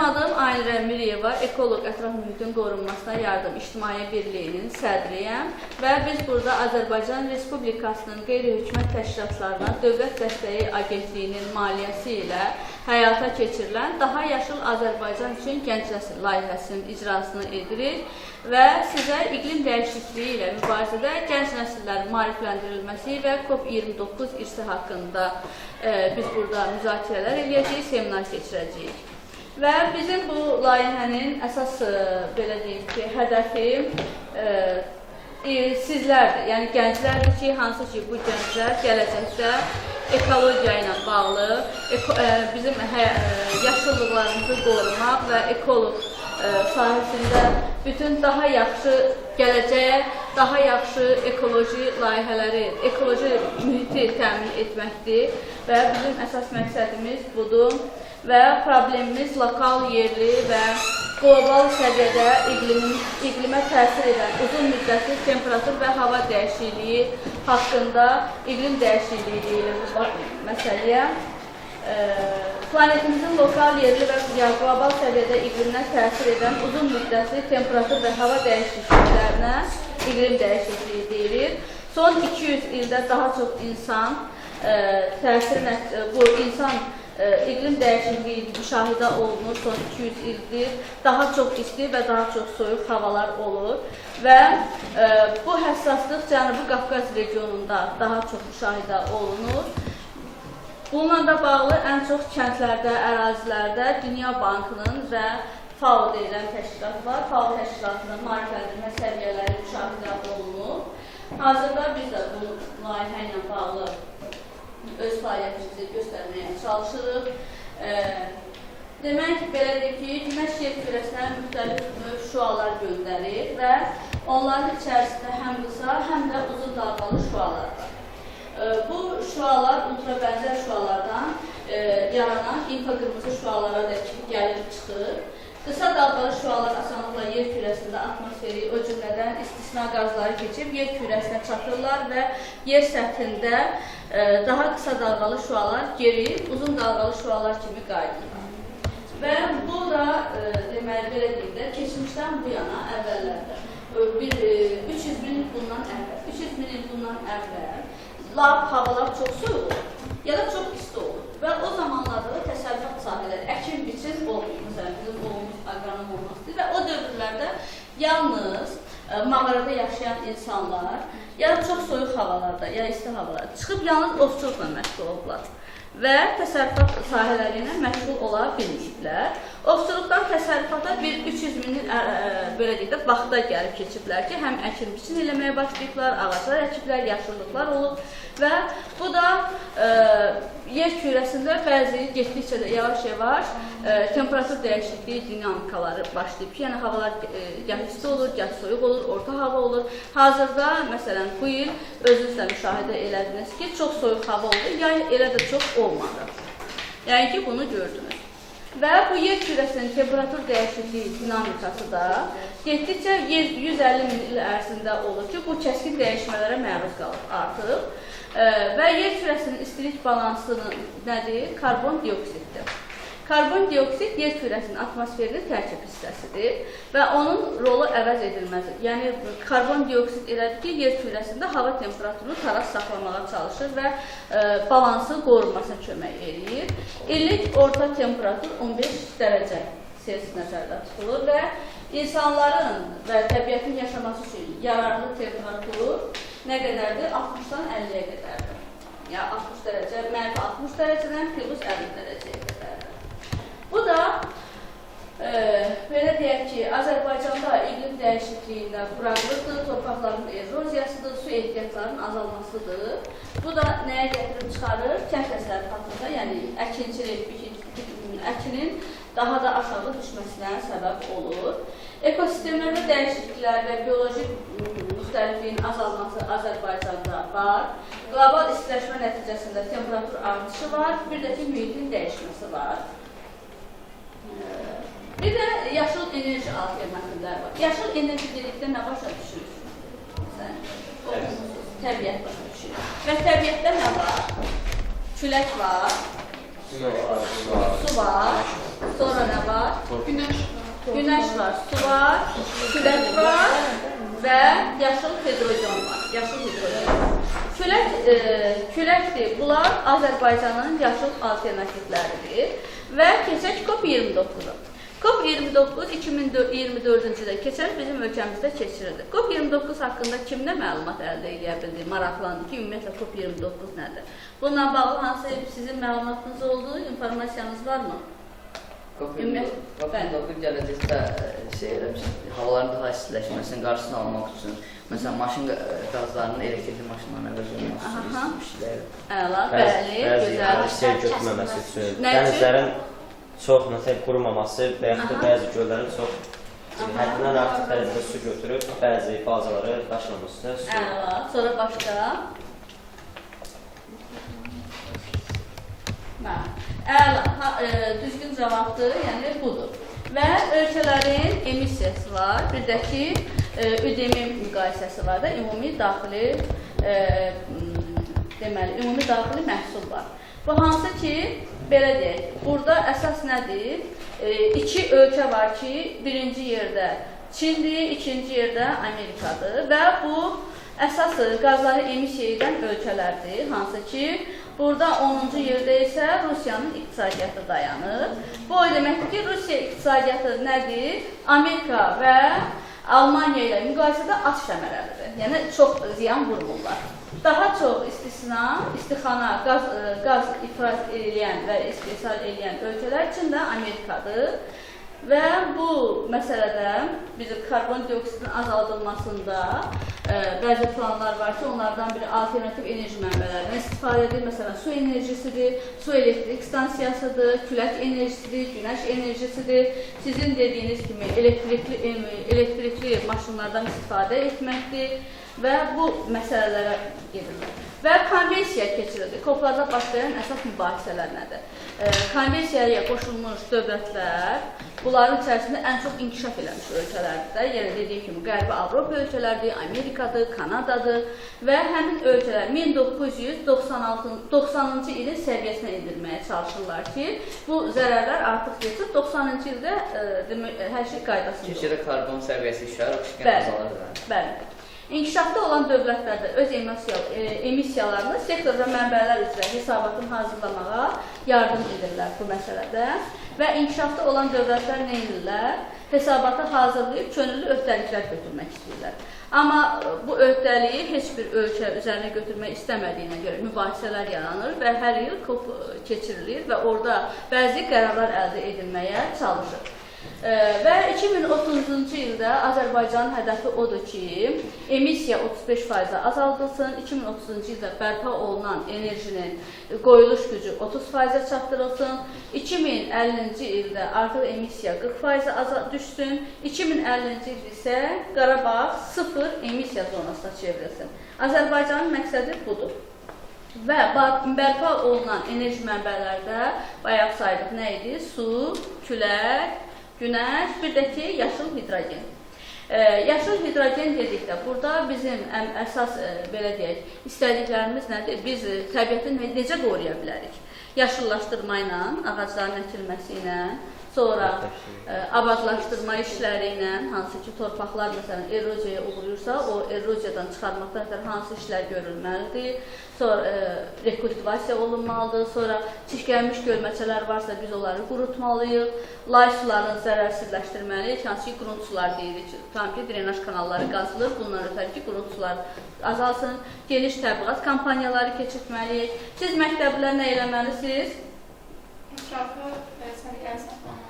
adım Aynur Əmiriyeva, Ekoloq Ətraf Mühitin Qorunmasına Yardım İctimai Birliyinin sədriyəm və biz burada Azərbaycan Respublikasının qeyri-hökumət təşkilatlarına Dövlət Dəstəyi Agentliyinin maliyyəsi ilə həyata keçirilən Daha Yaşıl Azərbaycan üçün Gənc Nəsil layihəsinin icrasını edirik və sizə iqlim dəyişikliyi ilə mübarizədə gənc nəsillərin maarifləndirilməsi və COP29 irsi haqqında biz burada müzakirələr edəcəyik, seminar keçirəcəyik. Və bizim bu layihənin əsas, belə deyim ki, hədəfi sizlərdir, yəni gənclərdir ki, hansı ki bu gənclər gələcəkdə ekologiya ilə bağlı, bizim yaşıllıqlarımızı qorumaq və ekoloq sahəsində bütün daha yaxşı gələcəyə, daha yaxşı ekoloji layihələri, ekoloji mühiti təmin etməkdir və bizim əsas məqsədimiz budur və problemimiz lokal, yerli və qlobal səviyyədə iqlimə təsir edən uzun müddətli temperatur və hava dəyişikliyi haqqında iqlim dəyişikliyi deyilir məsələyə. Planetimizin lokal, yerli və qlobal səviyyədə iqliminə təsir edən uzun müddətli temperatur və hava dəyişikliklərinə iqlim dəyişikliyi deyilir. Son 200 ildə daha çox insan bu insan iqlim dəyişikliyi müşahidə olunur, son 200 ildir. Daha çox isti və daha çox soyuq havalar olur və bu həssaslıq Cənubi Qafqaz regionunda daha çox müşahidə olunur. Bununla da bağlı ən çox kəndlərdə, ərazilərdə Dünya Bankının və FAO deyilən təşkilat var. FAO təşkilatının maarifləndirmə səviyyələri müşahidə olunur. Hazırda biz də bu layihə ilə bağlı öz fəaliyyətimizi göstərməyə çalışırıq. Demək, belədir ki, Günəş yer kürəsinə müxtəlif şüalar göndərir və onların içərisində həm qısa, həm də uzun dalğalı şüalar var. Bu şüalar ultrabənzər şüalardan yaranan infraqırmızı şüalara da gəlib çıxır. Qısa dalğalı şüalar asanlıqla yer kürəsində atmosferi, o cümlədən istisna qazları keçib yer kürəsinə çatırlar və yer səthində daha qısa dalğalı şüalar geri uzun dalğalı şüalar kimi qayıdırlar. Və bu da deməli belə deyim də keçmişdən bu yana əvvəllərdə 300 min il bundan əvvəl lap havalar çox soyuq olur, ya da çox isti olur və o zamanlarda da təsərrüfat sahələri, əkin biçin olmuyor. Məsələn, bizim oğlumuz aqronom olmasıdır və o dövrlərdə yalnız mağarada yaşayan insanlar ya çox soyuq havalarda, ya isti havalarda çıxıb yalnız ovçuluqla məşğul olublar və təsərrüfat sahələri ilə məşğul ola bilməyiblər. Ovçuluqdan təsərrüfata bir 300 min il belə deyək də vaxta gəlib keçiblər ki, həm əkin biçin eləməyə başlayıblar, ağaclar əkiblər, yaşıllıqlar olub və bu da yer kürəsində bəzi getdikcə də yavaş-yavaş temperatur dəyişikliyi dinamikaları başlayıb ki, yəni havalar gah isti olur, gah soyuq olur, orta hava olur. Hazırda, məsələn, bu il özünüz də müşahidə elədiniz ki, çox soyuq hava oldu, yay elə də çox olmadı. Yəni ki, bunu gördünüz. Və bu yer kürəsinin temperatur dəyişikliyi dinamikası da getdikcə 150 min il ərzində olur ki, bu kəskin dəyişmələrə məruz qalıb artıq. Və yer kürəsinin istilik balansının nədir? Karbon dioksiddir. Karbon dioksid yer kürəsinin atmosferinin tərkib hissəsidir və onun rolu əvəz edilməzdir. Yəni, karbon dioksid elədir ki, yer kürəsində hava temperaturunu taraz saxlamağa çalışır və balansın qorunmasına kömək edir. İllik orta temperatur 15 dərəcə Selsi nəzərdə tutulur və insanların və təbiətin yaşaması üçün yararlı temperatur nə qədərdir? 60-dan 50-yə qədərdir. Yəni, 60 dərəcə, mənfi 60 dərəcədən plus 50 dərəcəyə qədərdir. Bu da, belə deyək ki, Azərbaycanda iqlim dəyişikliyində quraqlıqdır, torpaqların eroziyasıdır, su ehtiyatlarının azalmasıdır. Bu da nəyə gətirib çıxarır? Kənd təsərrüfatında, yəni əkinin daha da aşağı düşməsinə səbəb olur. Ekosistemlərdə dəyişikliklər və bioloji müxtəlifliyin azalması Azərbaycanda var. Qlobal istiləşmə nəticəsində temperatur artışı var, bir də ki, mühitin dəyişməsi var. Bir də yaşıl enerji alternativləri var. Yaşıl enerji dedikdə nə başa düşürürsünüz? Təbiət başa düşürür. Və təbiətdə nə var? Külək var, Su var. Sonra nə var? Günəş var, su var, külək var və yaşıl hidrogen var. Yaşıl hidrogen. Küləkdir. Bunlar Azərbaycanın yaşıl alternativləridir və keçək COP29-a. COP29 2024-cü ildə keçər bizim ölkəmizdə keçirildi. COP29 haqqında kim nə məlumat əldə edə bildi, maraqlandı ki, ümumiyyətlə COP29 nədir? Bununla bağlı hansı sizin məlumatınız oldu, informasiyanız varmı? COP29 gələcəkdə havaların daha istiləşməsinin qarşısını almaq üçün, məsələn, maşın qazlarının elektrikli maşınlarına əvəz olunması üçün Əla, bəli, gözəl. Sel götürməməsi üçün, dənizlərin çox qurumaması və yaxud da bəzi göllərin çox həddindən artıq dərəcədə su götürüb, bəzi bazaları daşımaması. Əla, sonra başqa? Əla, düzgün cavabdır, yəni budur. Və ölkələrin emissiyası var, bir də ki, ÜDM müqayisəsi var da, ümumi daxili məhsul var. Bu hansı ki, belə deyək, burada əsas nədir? İki ölkə var ki, birinci yerdə Çindir, ikinci yerdə Amerikadır və bu əsas qazları emissiya edən ölkələrdir, hansı ki, burada 10-cu yerdə isə Rusiyanın iqtisadiyyatı dayanır. Bu o deməkdir ki, Rusiya iqtisadiyyatı nədir? Amerika və Almaniya ilə müqayisədə az səmərəlidir. Yəni, çox ziyan vurmurlar. Daha çox istixana, qaz ifraz edən və istehsal edən ölkələr üçün də Amerikadır. Və bu məsələdə bizim karbon dioksidin azaldılmasında bəzi planlar var ki, onlardan biri alternativ enerji mənbələrindən istifadə edir. Məsələn, su enerjisidir, su elektrik stansiyasıdır, külək enerjisidir, günəş enerjisidir. Sizin dediyiniz kimi elektrikli maşınlardan istifadə etməkdir və bu məsələlərə gedirlər. Və konvensiya keçirildi. COP-larda başlayan əsas mübahisələr nədir? Konvensiyaya qoşulmuş dövlətlər, bunların içərisində ən çox inkişaf eləmiş ölkələrdir. Yəni, dediyim kimi, Qərbi Avropa ölkələrdir, Amerikadır, Kanadadır və həmin ölkələr 1990-cı ilin səviyyəsinə indirməyə çalışırlar ki, bu zərərlər artıq geçib, 90-cı ildə hər şey qaydasında olur. Türkiyədə karbon səviyyəsi işlər, oksigen azalır. Bəli. İnkişafda olan dövlətlərdə öz emissiyalarını sektor və mənbələr üzrə hesabatını hazırlamağa yardım edirlər bu məsələdə və inkişafda olan dövlətlər nə edirlər? Hesabatı hazırlayıb könüllü öhdəliklər götürmək istəyirlər. Amma bu öhdəliyi heç bir ölkə üzərinə götürmək istəmədiyinə görə mübahisələr yaranır və hər il COP keçirilir və orada bəzi qərarlar əldə edilməyə çalışır. Və 2030-cu ildə Azərbaycanın hədəfi odur ki, emissiya 35% azaldılsın, 2030-cu ildə bərpa olunan enerjinin qoyuluş gücü 30% çatdırılsın, 2050-ci ildə artıq emissiya 40% düşsün, 2050-ci il isə Qarabağ sıfır emissiya zonasına çevrilsin. Azərbaycanın məqsədi budur. Və bərpa olunan enerji mənbələrdə bayaq saydıq nə idi? Su, külək, günəş, bir də ki, yaşıl hidrogen. Yaşıl hidrogen dedikdə, burada bizim əsas, belə deyək, istədiklərimiz nədir? Biz təbiəti necə qoruya bilərik? Yaşıllaşdırma ilə, ağacların əkilməsi ilə, sonra abadlaşdırma işləri ilə, hansı ki, torpaqlar məsələn eroziyaya uğrayırsa, o eroziyadan çıxarmaqda hansı işlər görülməlidir, sonra rekultivasiya olunmalıdır, sonra çirklənmiş gölməçələr varsa biz onları qurutmalıyıq, lay sularını zərərsizləşdirməliyik, hansı ki, qrunt sular deyirik, tam ki, drenaj kanalları qazılır, bundan ötəri ki, qrunt sular azalsın, geniş təbliğat kampanyaları keçirtməliyik. Siz məktəblər nə eləməlisiniz? Ətrafı səliqəli saxlamalıyıq.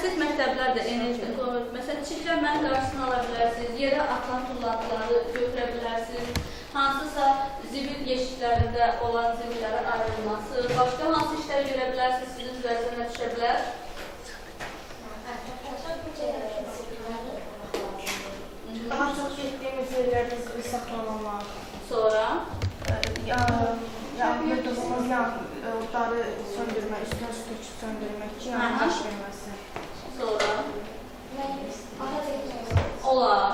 Siz məktəblərdə enerjini qoruyur. Məsələn, çirklənmənin qarşısını ala bilərsiniz, yerə atılan tullantıları götürə bilərsiniz, hansısa zibil yeşiklərində olan zibillərin ayrılması, başqa hansı işləri görə bilərsiniz, sizin üzərinizə düşə bilər? Daha çox getdiyimiz yerlərdə zibil saxlamamaq. Sonra? Yığdığımız yağları söndürmək, üstünə su töküb söndürmək ki, yanlış verməsin. Sonra? Olar.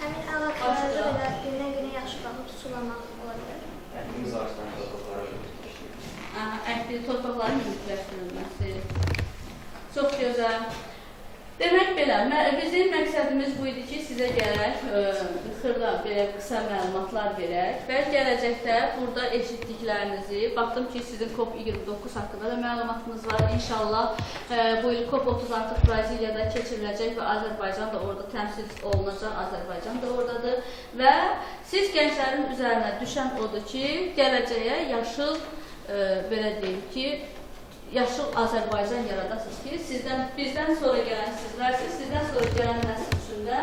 Həmin ağacları belə gündən-günə yaxşı baxıb sulamaq ola bilər. Həmimiz ağacdan qazaqlara götürmüşük. əkli torpaqların mülkiyyətləşdirilməsi. Çox gözəl. Demək belə, bizim məqsədimiz bu idi ki, sizə gərək xırda, belə qısa məlumatlar verək və gələcəkdə burada eşitdiklərinizi, baxdım ki, sizin COP29 haqqında da məlumatınız var. İnşallah bu il COP30 artıq Braziliyada keçiriləcək və Azərbaycan da orada təmsil olunacaq, Azərbaycan da oradadır və siz gənclərin üzərinə düşən odur ki, gələcəyə yaşıl, belə deyim ki, yaşıl Azərbaycan yaradasınız ki, bizdən sonra gələn sizlərsiniz, sizdən sonra gələn nəsil üçün də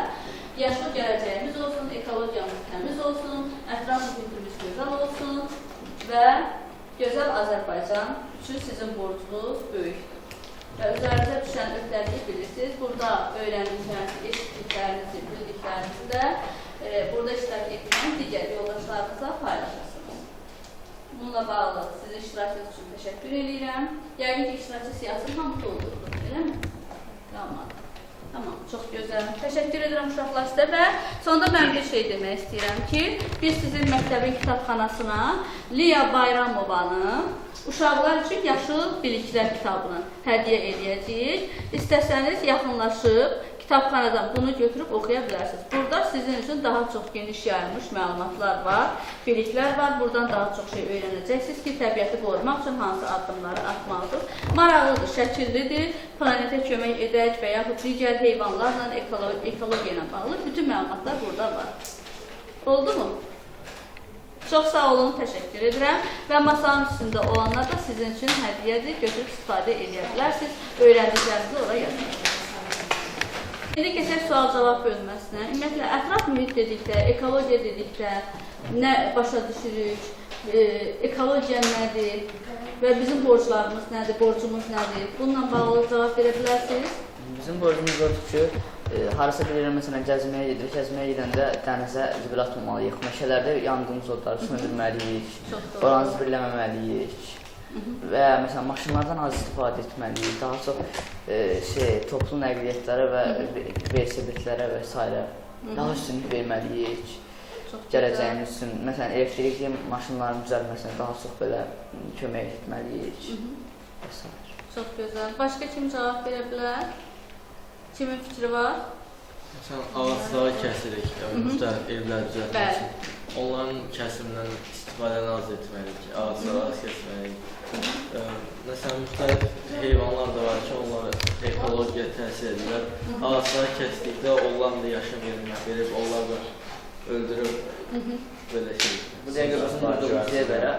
yaşıl gələcəyimiz olsun, ekologiyamız təmiz olsun, ətraf mühitimiz gözəl olsun və gözəl Azərbaycan üçün sizin borcunuz böyükdür. Və üzərinizə düşən öhdəliyi bilirsiniz, burada öyrəndiklərinizi, eşitdiklərinizi, bildiklərinizi də burada iştirak etməyən digər yoldaşlarınızla paylaşırsınız. Bununla bağlı sizin iştirakınız üçün təşəkkür edirəm. Yəqin ki, iştirakçı siyasi hamı doldurulur, elə mi? Tamam, çox gözəl. Təşəkkür edirəm uşaqlar sizə və sonda mən bir şey demək istəyirəm ki, biz sizin məktəbin kitabxanasına Liya Bayramovanın Uşaqlar üçün Yaşıl Biliklər kitabını hədiyyə edəcəyik. İstəsəniz yaxınlaşıb kitabxanadan bunu götürüb oxuya bilərsiniz. Burada sizin üçün daha çox geniş yayılmış məlumatlar var, biliklər var. Buradan daha çox şey öyrənəcəksiniz ki, təbiəti qorumaq üçün hansı addımları atmalıdır. Maraqlıdır, şəkillidir, planetə kömək edək və yaxud digər heyvanlarla, ekologiya ilə bağlı bütün məlumatlar burada var. Oldu mu? Çox sağ olun, təşəkkür edirəm və masanın üstündə olanlar da sizin üçün hədiyyədir, götürüb istifadə edə bilərsiniz, öyrəndiklərinizi oraya yazın. İndi keçək sual-cavab bölməsinə. Ümumiyyətlə, ətraf mühit dedikdə, ekologiya dedikdə nə başa düşürük, ekologiya nədir və bizim borclarımız nədir, borcumuz nədir? Bununla bağlı cavab verə bilərsiniz? Bizim borcumuz odur ki, harasa bir məsələn gəzməyə gedirik, gəzməyə gedəndə dənizə zibil atmamalıyıq, meşələrdə yandığımız odları söndürməliyik, oranı zibilləməməliyik və məsələn maşınlardan az istifadə etməliyik, daha çox toplu nəqliyyatlara və velosipedlərə və s. daha üstünlük verməliyik gələcəyimiz üçün. Məsələn, elektrikli maşınların düzəlməsinə daha çox belə kömək etməliyik və s. Çox gözəl. Başqa kim cavab verə bilər? Kimin fikri var? Məsələn, ağacları kəsirik, müxtəlif evlər düzəltmək üçün. Onların kəsimindən istifadəni az etməliyik, ağacları az kəsməliyik. Məsələn, müxtəlif heyvanlar da var ki, onları ekologiya təsir edirlər. Ağacları kəsdikdə onlar da yaşam yerinə verib, onlar da öldürüb belə şey. Bu dəqiqə durduğumuz yerlərə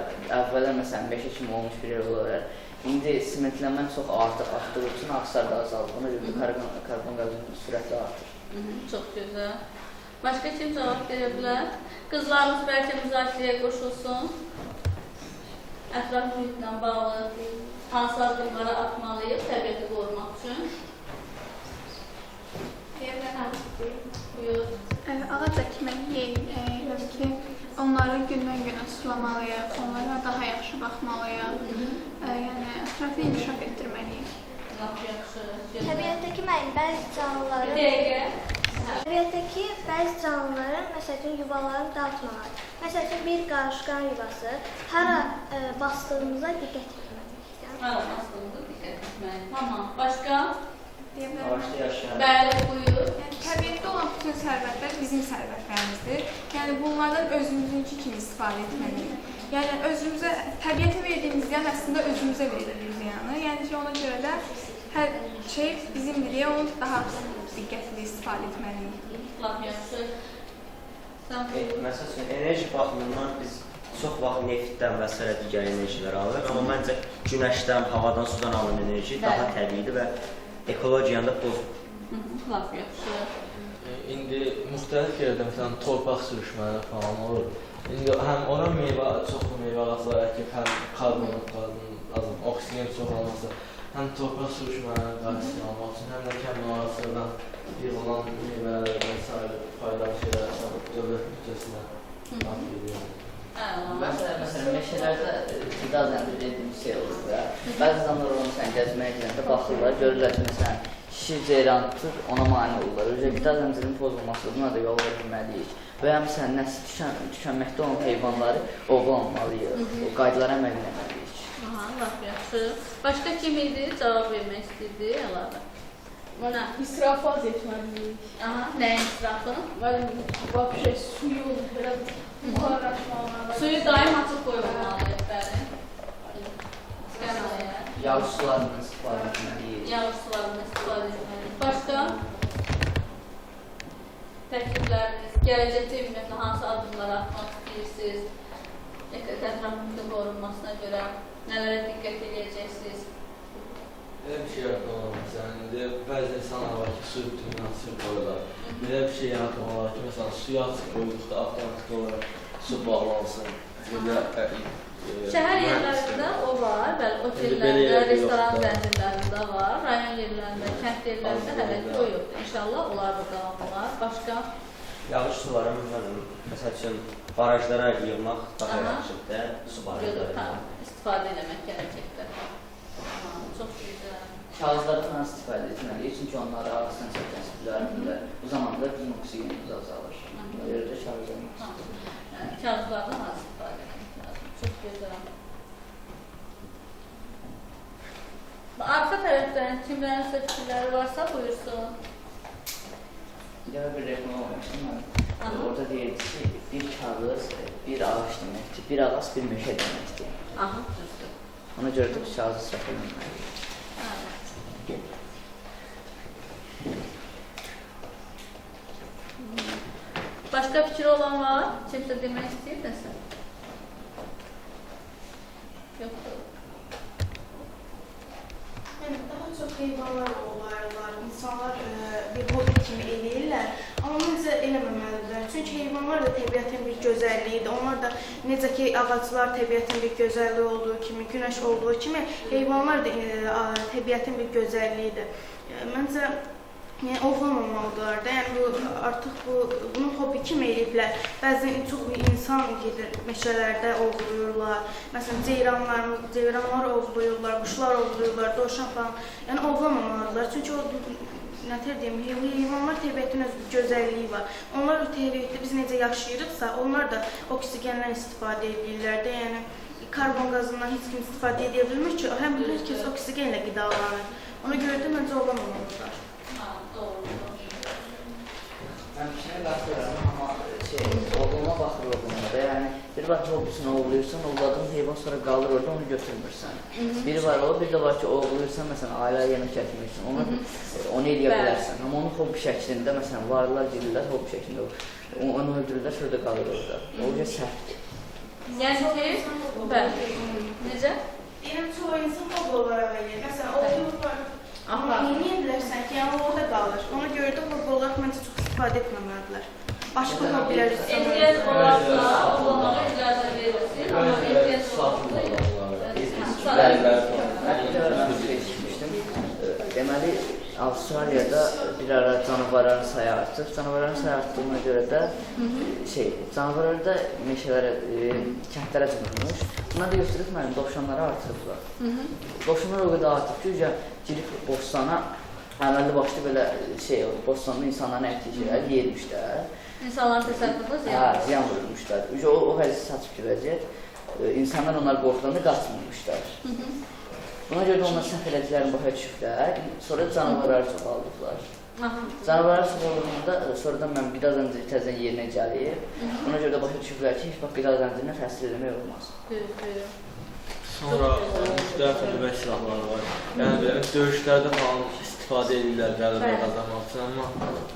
əvvələn məsələn 5 kimi olmuş bir yer olaraq İndi simentlənmə çox artdığı üçün ağaclar da azalır. Ona görə karbon qazının sürətli artır. Çox gözəl. Başqa kim cavab verə bilər? Qızlarımız bəlkə müzakirəyə qoşulsun. Ətraf mühitlə bağlı hansı addımları atmalıyıq təbiəti qorumaq üçün? Buyur. Ağac əkməliyik, onları gündən-günə sulamalıyıq, onlara daha yaxşı baxmalıyıq, yəni ətrafı inkişaf etdirməliyik. Təbiətdəki bəzi canlıların, məsəl üçün, yuvalarını dağıtmamaq. Məsəl üçün, bir qarışqan yuvası hara bastığımıza diqqət etməliyik. Hara bastığımıza diqqət etməliyik. Tamam. Başqa? Ağaçda yaşayan. Bəli, buyur. Təbiətdə olan bütün sərvətlər bizim sərvətlərimizdir. Yəni, bunlardan özümüzünkü kimi istifadə etməliyik. Yəni, özümüzə, təbiətə verdiyimiz ziyan əslində özümüzə verilir ziyanı. Yəni ki, ona görə də hər şey bizimdir deyə onu daha diqqətli istifadə etməliyik. Laf yaxşı. Məsəl üçün, enerji baxımından biz çox vaxt neftdən və s. digər enerjilər alırıq. Amma məncə günəşdən, havadan, sudan alınan enerji daha təbiidir və ekologiyanı da pozur. Laf yaxşı. İndi müxtəlif yerdə məsələn torpaq sürüşmələri falan olur. İndi həm ora çoxlu meyvə ağacları əkib, həm karbon, oksigen çox olması, həm torpaq sürüşmələrinin qarşısını almaq üçün, həm də kənd ağaclarından yığılan meyvələr və s. faydalı şeylər dövlət büdcəsinə daxil edilir. Məsələn, meşələrdə qida zənciri dediyimiz şey olur və bəzi zamlar onu gəzməyə gedəndə baxırlar, görürlər ki, məsələn, şişir ceyran tutur, ona mane olurlar. Özə qida zəncirinin pozulması, buna da yol verilməliyik. Və ya məsələn, nəsil tükənməkdə olan heyvanları ovlamalıyıq, o qaydalara əməl etməliyik. Yaxşı. Başqa kim idi? Cavab vermək istəyirdi əlavə. Bana israfı az etməliyik. Aha, nəyin israfı? Vəbşə suyu belə buxarlaşmalarla. Suyu daim açıq qoyulmalıdır, bəli. Qənayə. Yağış sularından istifadə etməliyik. Yağış sularından istifadə etməliyik. Başqa? Təklifləriniz, gələcəkdə ümumiyyətlə hansı addımlar atmaq istəyirsiniz? Ətrafımızın qorunmasına görə nələrə diqqət edəcəksiniz? Belə bir şey yaratmaq olar. Məsələn, indi bəzi insanlar var ki, suyu bütününü açıq qoyurlar. Belə bir şey yaratmaq olar ki, məsələn, suyu açıq qoyduqda avtomatik olaraq su bağlansın. Şəhər yerlərində o var, bəli, otellərdə, restoran zəncirlərində var, rayon yerlərində, kənd yerlərində hələ ki o yoxdur. İnşallah onlar da davam olar. Başqa? Yağış suları, məsəl üçün, barajlara yığmaq daha yaxşıdır, su barajları. İstifadə eləmək gələcəkdə. Çox gözəl. Kağızlardan istifadə etməliyik, çünki onları ağızdan çəkəsiblər. Bu zamanda bizim oksigenimiz azalır. Ayrıca kağızlardan Kağızlardan az istifadə etmək lazım. Çox gözəl. Arxa tərəfdən kimlərin fikirləri varsa buyursun. Gələ bir reklam olmuşdur mən. Orada deyirdi ki, bir kağız, bir ağaç deməkdir, bir ağac, bir meşə deməkdir. Aha, düzdür. Ona görə də kağız israf edilməlidir. Başqa fikri olan var? Kimsə demək istəyir nəsə? Yoxdur. Yəni, daha çox heyvanlar olarlar, insanlar bir hobi kimi eləyirlər, amma məncə eləməməlidirlər. Çünki heyvanlar da təbiətin bir gözəlliyidir. Onlar da necə ki, ağaclar təbiətin bir gözəlliyi olduğu kimi, günəş olduğu kimi, heyvanlar da təbiətin bir gözəlliyidir. Məncə, ovlamamalıdırlar da, yəni artıq bunu hobi kimi eləyiblər. Bəzən çox insan gedir meşələrdə ovluyurlar. Məsələn, ceyranlar ovluyurlar, quşlar ovluyurlar, dovşan falan. Yəni ovlamamalıdırlar. Çünki o, nətər deyim, heyvanlar təbiətin öz gözəlliyi var. Onlar təbiətdə biz necə yaşayırıqsa, onlar da oksigendən istifadə edirlər də, yəni karbon qazından heç kim istifadə edə bilmir ki, hər kəs oksigenlə qidalanır. Ona görə də məncə ovlamamalıdırlar. Mən fikrinə qatılıram, amma oğluna baxır oğluna da, yəni bir var ki, hobisini ovluyursan, ovladığın heyvan sonra qalır orada, onu götürmürsən. Biri var o, bir də var ki, ovluyursan, məsələn, ailə yemək gətirmirsən, onu eləyə bilərsən. Amma onu hobi şəklində, məsələn, varlar gelirlər, hobi şəklində onu öldürürlər, şurada qalır orada. O yüzden səhvdir. Yəni ki, bəli, necə? Deyirəm, çoğu insan hobi olaraq eləyir. Məsələn, ovluyurlar, amma eləyə bilərsən ki, yəni orada qalır. Ona görə də hobi olaraq məncə çox istifadə etməməlidirlər. Başqa hobilər Ehtiyac olarsa, ovlamağa icazə verirsiniz, amma ehtiyac olarsa yox. Mən seçmişdim. Deməli, Avustraliyada bir ara canavarların sayı artır. Canavarların sayı artdığına görə də canavarlar da meşələrə, kəndlərə çıxırmış. Bunlar da göstərib mənim dovşanları artırıblar. Dovşanlar o qədər artıb ki, girib bostana, əməlli başlı belə bostanda insanların əkdiyi şeylər yeyirmişlər. İnsanların təsərrüfunda ziyan ziyan vurulmuşlar. O vəziyyət saçıb ki, vəziyyət. İnsanlar onlar qorxularını qaçmırmışlar. Buna görə də onlar səhv elədiklərini başa düşüblər. Sonra canavarları çoxaldıblar. Canavarları çoxaldığında, sonradan mən qida zənciri təzən yerinə gəlib. Buna görə də başa düşüblər ki, heç bax qida zəncirinə təsir eləmək olmaz. Sonra müxtəlif nüvə silahları var. Yəni belə döyüşlərdə falan istifadə edirlər qələbə qazanmaq üçün, amma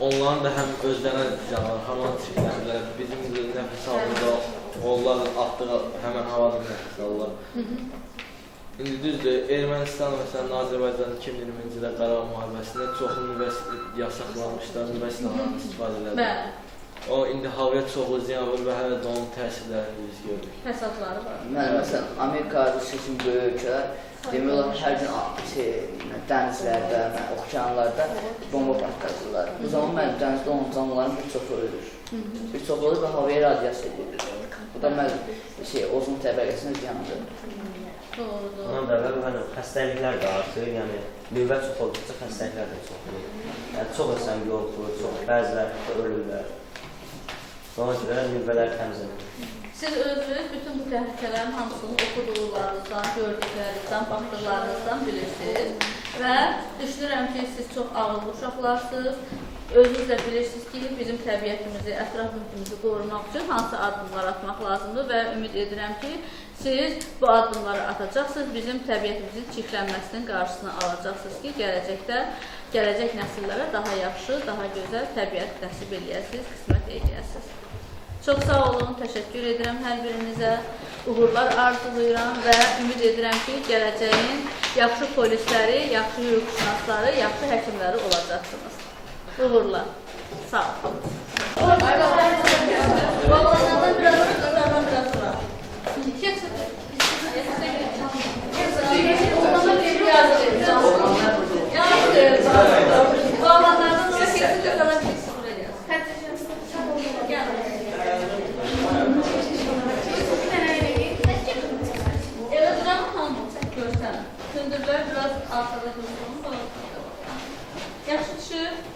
onların da həm özlərinə ziyan var, haman çıxırlar. Bizim nəfəs aldığında onlar atdığı həmən havadan nəfəs alırlar. İndi düzdür, Ermənistan məsələn Azərbaycanın 2020-ci ildə Qarabağ müharibəsində çoxlu nüvə yasaqlanmışlar, nüvə silahlarını istifadə edirlər. O indi havaya çoxlu ziyan vurur və hələ də onun təsirlərini biz görürük. Fəsadları var. Məsələn, Amerika, Rusiya kimi böyük ölkələr demək olar hər gün dənizlərdə, okeanlarda bomba partladırlar. Bu zaman mənim dənizdə olan canlıların bir çoxu ölür. Bir çoxu olur və havaya radiasiya gedir. Bu da ozon təbəqəsinə ziyandır. Ondan da əvvəl xəstəliklər də artır, yəni nüvə çox olduqca xəstəliklər də çox olur. Yəni çox ölsən yoxdur, bəziləri ölürlər. Ona görə nüvələr təmizlənir. Siz özünüz bütün bu təhlükələrin hamısını oxuduqlarınızdan, gördüklərinizdən, baxdıqlarınızdan bilirsiniz. Və düşünürəm ki, siz çox ağıllı uşaqlarsınız. Özünüz də bilirsiniz ki, bizim təbiətimizi, ətraf mühitimizi qorumaq üçün hansı addımlar atmaq lazımdır və ümid edirəm ki, siz bu addımları atacaqsınız, bizim təbiətimizin çirklənməsinin qarşısını alacaqsınız ki, gələcək nəsillərə daha yaxşı, daha gözəl təbiət nəsib eləyəsiniz, qismət eləyəsiniz. Çox sağ olun, təşəkkür edirəm hər birinizə, uğurlar arzulayıram və ümid edirəm ki, gələcəyin yaxşı polisləri, yaxşı hüquqşünasları, yaxşı həkimləri olacaqsınız. Uğurlar. Sağ olun. Babalardan biraz sonra, biraz sonra. Babalardan sonra kesinlikle kalan bir sıfır ediyoruz. Evet hocam, tamam. Görsene. Sündürler biraz arkada dursun. Yaxşı düşür.